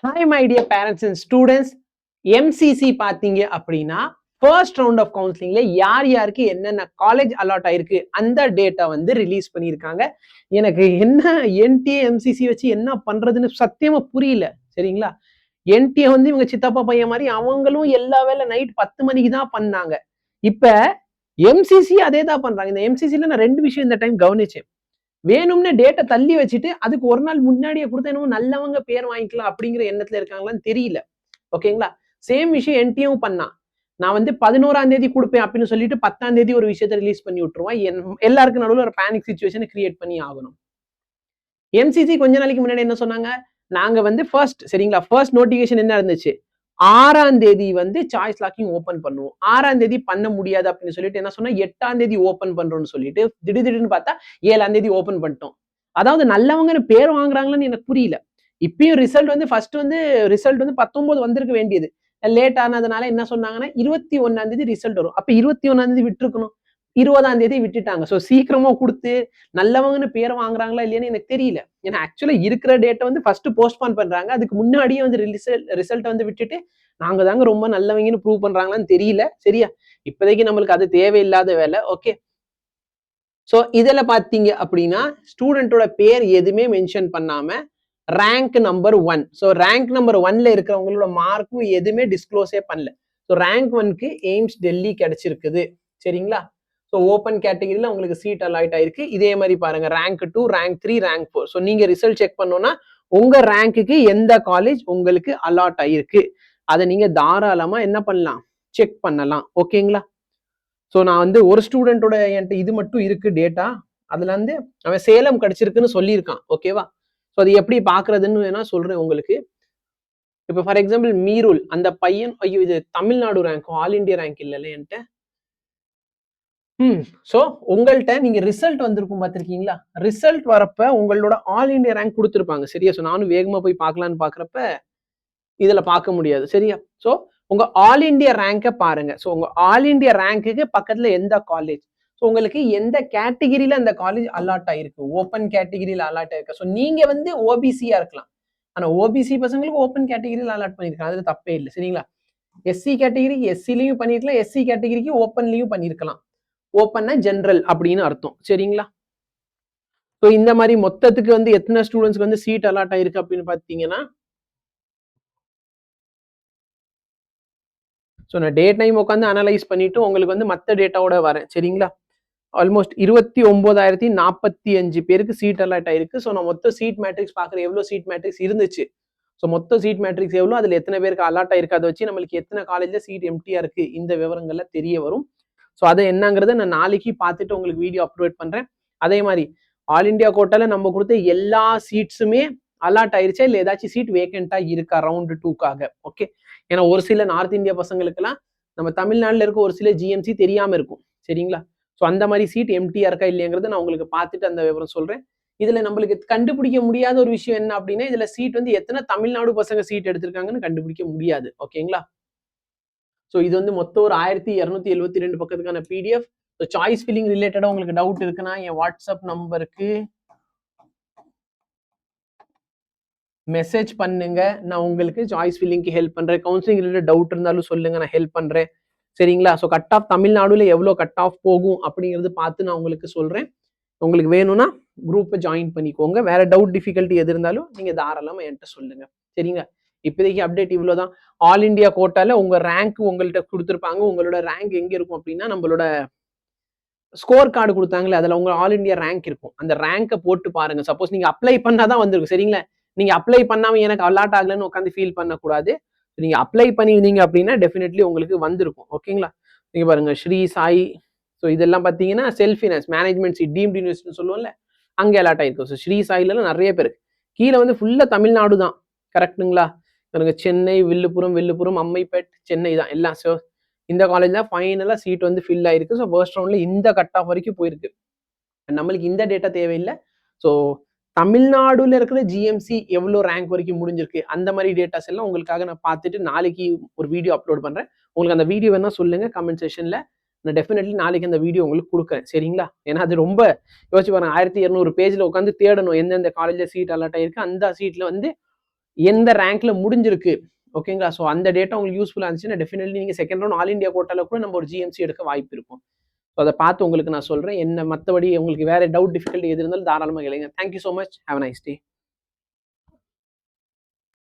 Hi my dear parents and students. MCC பார்த்தீங்க அப்படின்னா first round of கவுன்சிலிங்ல யார் யாருக்கு என்னென்ன காலேஜ் அலாட் ஆயிருக்கு அந்த டேட்டா வந்து ரிலீஸ் பண்ணியிருக்காங்க. எனக்கு என்ன என்டிஏ எம்சிசி வச்சு என்ன பண்றதுன்னு சத்தியமா புரியல. சரிங்களா? என்டிஏ வந்து இவங்க சித்தப்பா பையன் மாதிரி அவங்களும் எல்லா வேலை நைட் 10 மணிக்கு தான் பண்ணாங்க. இப்ப எம்சிசி அதே தான் பண்றாங்க. இந்த எம்சிசில நான் ரெண்டு விஷயம் இந்த டைம் கவனிச்சேன். வேணும்னு டேட்டை தள்ளி வச்சுட்டு அதுக்கு ஒரு நாள் முன்னாடியே கொடுத்தா என்னமோ நல்லவங்க பேர் வாங்கிக்கலாம் அப்படிங்கிற எண்ணத்துல இருக்காங்களான்னு தெரியல. ஓகேங்களா? சேம் விஷயம் என்டியும் பண்ணா. நான் வந்து 11ஆம் தேதி கொடுப்பேன் அப்படின்னு சொல்லிட்டு 10ஆம் தேதி ஒரு விஷயத்தை ரிலீஸ் பண்ணி விட்டுருவான். எல்லாருக்கும் நடுவில் ஒரு பேனிக் சிச்சுவேஷனை கிரியேட் பண்ணி ஆகணும். எம்சிசி கொஞ்ச நாளைக்கு முன்னாடி என்ன சொன்னாங்க, நாங்க வந்து சரிங்களா, ஃபர்ஸ்ட் நோட்டிபிகேஷன் என்ன இருந்துச்சு, 6ஆம் தேதி வந்து சாய்ஸ் லாக்கிங் ஓபன் பண்ணுவோம். 6ஆம் தேதி பண்ண முடியாது அப்படின்னு சொல்லிட்டு என்ன சொன்னா 8ஆம் தேதி ஓபன் பண்றோம்னு சொல்லிட்டு திடீர்னு பார்த்தா 7ஆம் தேதி ஓபன் பண்ணிட்டோம். அதாவது நல்லவங்கன்னு பேர் வாங்குறாங்கன்னு எனக்கு புரியல. இப்பயும் ரிசல்ட் வந்து ஃபர்ஸ்ட் வந்து ரிசல்ட் வந்து 19 வந்திருக்க வேண்டியது. லேட் ஆனதுனால என்ன சொன்னாங்கன்னா 21ஆம் தேதி ரிசல்ட் வரும். அப்ப 21ஆம் தேதி விட்டுருக்கணும். 20ஆம் தேதி விட்டுட்டாங்க. ஸோ சீக்கிரமா கொடுத்து நல்லவங்கன்னு பேர் வாங்குறாங்களா இல்லையான்னு எனக்கு தெரியல. ஏன்னா ஆக்சுவலா இருக்கிற டேட்டை வந்து ஃபர்ஸ்ட் போஸ்ட்பான் பண்றாங்க. அதுக்கு முன்னாடியே வந்து ரிசல்ட் வந்து விட்டுட்டு நாங்க தாங்க ரொம்ப நல்லவங்கன்னு ப்ரூவ் பண்றாங்களான்னு தெரியல. சரியா? இப்போதைக்கு நம்மளுக்கு அது தேவையில்லாத வேலை. ஓகே. ஸோ இதுல பாத்தீங்க அப்படின்னா ஸ்டூடெண்டோட பேர் எதுவுமே மென்ஷன் பண்ணாம rank number 1. So rank number 1ல இருக்கிறவங்களோட மார்க்கும் எதுவுமே டிஸ்க்ளோஸே பண்ணல. ஸோ ரேங்க் 1க்கு எய்ம்ஸ் டெல்லி கிடைச்சிருக்குது. சரிங்களா? ஸோ ஓப்பன் கேட்டகரியில் உங்களுக்கு சீட் அலாட் ஆயிருக்கு. இதே மாதிரி பாருங்க ரேங்க் 2, ரேங்க் 3, ரேங்க் 4. ஸோ நீங்க ரிசல்ட் செக் பண்ணோம்னா உங்க ரேங்க்குக்கு எந்த காலேஜ் உங்களுக்கு அலாட் ஆயிருக்கு அதை நீங்க தாராளமா என்ன பண்ணலாம், செக் பண்ணலாம். ஓகேங்களா? ஸோ நான் வந்து ஒரு ஸ்டூடெண்டோட என்கிட்ட இது மட்டும் இருக்கு டேட்டா. அதுல இருந்து அவன் சேலம் கிடைச்சிருக்குன்னு சொல்லியிருக்கான். ஓகேவா? ஸோ அது எப்படி பாக்குறதுன்னு வேணா சொல்றேன் உங்களுக்கு. இப்போ ஃபார் எக்ஸாம்பிள் மீருல் அந்த பையன், ஐயோ இது Tamil Nadu rank, all India rank இல்லைல்ல என்கிட்ட. ஸோ உங்கள்கிட்ட நீங்க ரிசல்ட் வந்திருக்கும் பார்த்துருக்கீங்களா? ரிசல்ட் வரப்ப உங்களோட ஆல் இண்டியா ரேங்க் கொடுத்துருப்பாங்க. சரியா? ஸோ நானும் வேகமா போய் பார்க்கலான்னு பாக்குறப்ப இதுல பார்க்க முடியாது. சரியா? ஸோ உங்க ஆல் இண்டியா ரேங்கை பாருங்க. ஸோ உங்க ஆல் இண்டியா ரேங்க்குக்கு பக்கத்துல எந்த காலேஜ், ஸோ உங்களுக்கு எந்த கேட்டகிரியில அந்த காலேஜ் அலாட் ஆயிருக்கு, ஓப்பன் கேட்டகிரியில அலாட் ஆயிருக்கு. ஸோ நீங்க வந்து ஓபிசியா இருக்கலாம். ஆனா ஓபிசி பசங்களுக்கு ஓப்பன் கேட்டகிரியில் அலாட் பண்ணிருக்காங்க. அதுல தப்பே இல்லை. சரிங்களா? எஸ்சி கேட்டகிரிக்கு எஸ்சிலையும் பண்ணிருக்கலாம், எஸ்சி கேட்டகிரிக்கு ஓப்பன்லயும் பண்ணிருக்கலாம். ஓப்பன்னா ஜென்ரல் அப்படின்னு அர்த்தம். சரிங்களா? ஸோ இந்த மாதிரி மொத்தத்துக்கு வந்து எத்தனை ஸ்டூடெண்ட்ஸ்க்கு வந்து சீட் அலாட் ஆயிருக்கு அப்படின்னு பாத்தீங்கன்னா, ஸோ நான் டே டைம் உட்காந்து அனலைஸ் பண்ணிட்டு உங்களுக்கு வந்து மற்ற டேட்டாவோட வரேன். சரிங்களா? ஆல்மோஸ்ட் 29,045 பேருக்கு சீட் அலாட் ஆயிருக்கு. ஸோ நான் மொத்த சீட் மேட்ரிக்ஸ் பார்க்குறேன், எவ்வளோ சீட் மேட்ரிக்ஸ் இருந்துச்சு, ஸோ மொத்த சீட் மேட்ரிக்ஸ் எவ்வளோ, அதில் எத்தனை பேருக்கு அலாட் ஆயிருக்கு, அதை வச்சு நம்மளுக்கு எத்தனை காலேஜில் சீட் எம்டியா இருக்கு இந்த விவரங்கள்ல தெரிய வரும். ஸோ அதை என்னங்கிறத நான் நாளைக்கு பார்த்துட்டு உங்களுக்கு வீடியோ அப்லோட் பண்றேன். அதே மாதிரி ஆல் இண்டியா கோட்டால நம்ம கொடுத்த எல்லா சீட்ஸுமே அலாட் ஆயிருச்சா இல்லை ஏதாச்சும் சீட் வேகண்டா இருக்கா ரவுண்ட் 2க்காக. ஓகே. ஏன்னா ஒரு சில நார்த் இந்தியா பசங்களுக்குலாம் நம்ம தமிழ்நாட்டில் இருக்க ஒரு சில ஜிஎம்சி தெரியாம இருக்கும். சரிங்களா? ஸோ அந்த மாதிரி சீட் எம்டியா இருக்கா இல்லையாங்கிறது நான் உங்களுக்கு பார்த்துட்டு அந்த விவரம் சொல்றேன். இதுல நம்மளுக்கு கண்டுபிடிக்க முடியாத ஒரு விஷயம் என்ன அப்படின்னா, இதுல சீட் வந்து எத்தனை தமிழ்நாடு பசங்க சீட் எடுத்திருக்காங்கன்னு கண்டுபிடிக்க முடியாது. ஓகேங்களா? ஸோ இது வந்து மொத்தம் ஒரு 1272 பக்கத்துக்கான பிடிஎஃப். ஸோ சாய்ஸ் ஃபில்லிங் ரிலேட்டடா உங்களுக்கு டவுட் இருக்குன்னா என் வாட்ஸ்அப் நம்பருக்கு மெசேஜ் பண்ணுங்க. நான் உங்களுக்கு சாய்ஸ் ஃபில்லிங்க்கு ஹெல்ப் பண்றேன். கவுன்சிலிங் ரிலேட்டட் டவுட் இருந்தாலும் சொல்லுங்க, நான் ஹெல்ப் பண்றேன். சரிங்களா? ஸோ கட் ஆஃப் தமிழ்நாடுல எவ்வளோ கட் ஆஃப் போகும் அப்படிங்கிறது பார்த்து நான் உங்களுக்கு சொல்றேன். உங்களுக்கு வேணும்னா குரூப்பை ஜாயின் பண்ணிக்கோங்க. வேற டவுட் டிஃபிகல்ட்டி எது இருந்தாலும் நீங்க தாராளமா என்கிட்ட சொல்லுங்க. சரிங்களா? இப்போதைக்கு அப்டேட் இவ்வளோதான். ஆல் இண்டியா கோட்டால உங்க ரேங்க் உங்கள்கிட்ட கொடுத்துருப்பாங்க. உங்களோட ரேங்க் எங்க இருக்கும் அப்படின்னா நம்மளோட ஸ்கோர் கார்டு கொடுத்தாங்களே அதுல உங்க ஆல் இண்டியா ரேங்க் இருக்கும். அந்த ரேங்கை போட்டு பாருங்க. சப்போஸ் நீங்க அப்ளை பண்ணாதான் வந்திருக்கும். சரிங்களா? நீங்க அப்ளை பண்ணாம எனக்கு அலாட் ஆகலன்னு உட்காந்து ஃபீல் பண்ணக்கூடாது. நீங்க அப்ளை பண்ணிருந்தீங்க அப்படின்னா டெஃபினெட்லி உங்களுக்கு வந்திருக்கும். ஓகேங்களா? நீங்க பாருங்க ஸ்ரீ சாய். ஸோ இதெல்லாம் பார்த்தீங்கன்னா self finance management seat deemed யூனிவர்சிட்டின்னு சொல்லுவோம்ல, அங்கே அலாட் ஆயிருக்கும். ஸோ ஸ்ரீ சாயிலாம் நிறைய பேர் கீழே வந்து ஃபுல்லா தமிழ்நாடு தான். கரெக்டுங்களா? பாருங்க சென்னை, வில்லுப்புரம், அம்மைப்பேட், சென்னை தான் எல்லாம். ஸோ இந்த காலேஜ்ல ஃபைனலா சீட் வந்து ஃபில் ஆயிருக்கு. ஸோ ஃபர்ஸ்ட் ரவுண்ட்ல இந்த கட் ஆஃப் வரைக்கும் போயிருக்கு. நம்மளுக்கு இந்த டேட்டா தேவையில்லை. ஸோ தமிழ்நாடுல இருக்கிற ஜிஎம்சி எவ்வளோ ரேங்க் வரைக்கும் முடிஞ்சிருக்கு அந்த மாதிரி டேட்டாஸ் எல்லாம் உங்களுக்காக நான் பார்த்துட்டு நாளைக்கு ஒரு வீடியோ அப்லோட் பண்றேன். உங்களுக்கு அந்த வீடியோ வேணா சொல்லுங்க கமெண்ட் செக்ஷன்ல. நான் டெஃபினெட்லி நாளைக்கு அந்த வீடியோ உங்களுக்கு கொடுக்குறேன். சரிங்களா? ஏன்னா அது ரொம்ப யோசிச்சு பாருங்க, 1200 பேஜ்ல உட்காந்து தேடணும் எந்தெந்த காலேஜ்ல சீட் அலாட் ஆயிருக்கு. அந்த சீட்ல வந்து எந்த ரேங்க்ல முடிஞ்சிருக்கு, ஓகேங்களா? ஸோ அந்த டேட்டா உங்களுக்கு யூஸ்ஃபுல்லாக இருந்துச்சுன்னா டெஃபினெட்லி நீங்கள் செகண்ட் ரவுண்ட் ஆல் இந்தியா கோட்டால கூட நம்ம ஒரு ஜிஎம்சி எடுக்க வாய்ப்பு இருக்கும். ஸோ அதை பார்த்து உங்களுக்கு நான் சொல்கிறேன். என்ன மற்றபடி உங்களுக்கு வேறு டவுட் டிஃபிகல்ட்டி எது இருந்தாலும் தாராளமாக கேளுங்க. Thank you so much. Have a nice day.